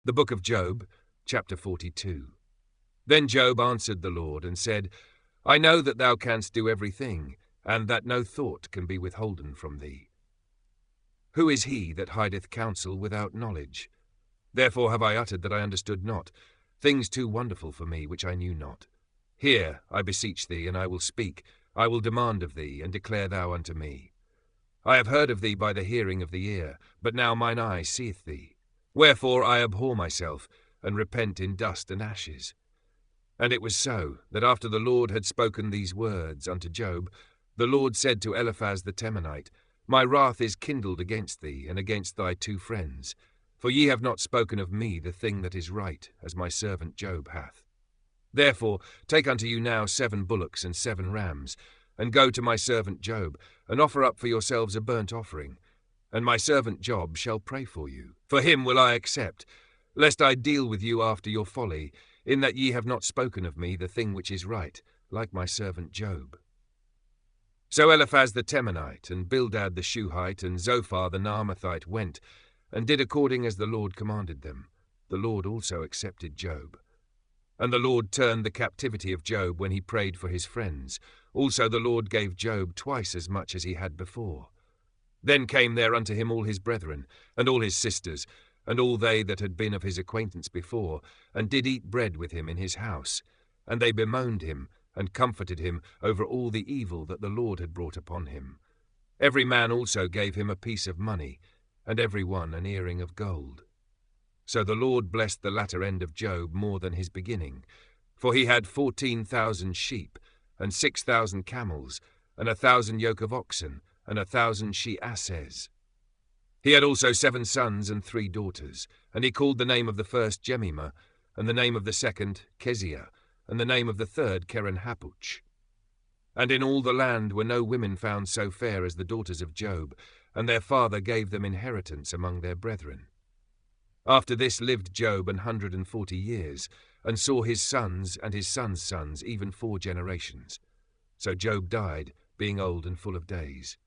The book of Job, chapter 42. Then Job answered the Lord and said, I know that thou canst do everything, and that no thought can be withholden from thee. Who is he that hideth counsel without knowledge? Therefore have I uttered that I understood not, things too wonderful for me which I knew not. Hear, I beseech thee, and I will speak, I will demand of thee, and declare thou unto me. I have heard of thee by the hearing of the ear, but now mine eye seeth thee. Wherefore I abhor myself, and repent in dust and ashes. And it was so, that after the Lord had spoken these words unto Job, the Lord said to Eliphaz the Temanite, My wrath is kindled against thee, and against thy two friends, for ye have not spoken of me the thing that is right, as my servant Job hath. Therefore take unto you now 7 bullocks and 7 rams, and go to my servant Job, and offer up for yourselves a burnt offering. And my servant Job shall pray for you. For him will I accept, lest I deal with you after your folly, in that ye have not spoken of me the thing which is right, like my servant Job. So Eliphaz the Temanite, and Bildad the Shuhite, and Zophar the Naamathite went, and did according as the Lord commanded them. The Lord also accepted Job. And the Lord turned the captivity of Job when he prayed for his friends. Also the Lord gave Job twice as much as he had before. Then came there unto him all his brethren, and all his sisters, and all they that had been of his acquaintance before, and did eat bread with him in his house. And they bemoaned him, and comforted him over all the evil that the Lord had brought upon him. Every man also gave him a piece of money, and every one an earring of gold. So the Lord blessed the latter end of Job more than his beginning, for he had 14,000 sheep, and 6,000 camels, and 1,000 yoke of oxen, and 1,000 she-asses. He had also 7 sons and 3 daughters, and he called the name of the first Jemimah, and the name of the second Keziah, and the name of the third Keren-Happuch. And in all the land were no women found so fair as the daughters of Job, and their father gave them inheritance among their brethren. After this lived Job 140 years, and saw his sons and his sons' sons, even 4 generations. So Job died, being old and full of days.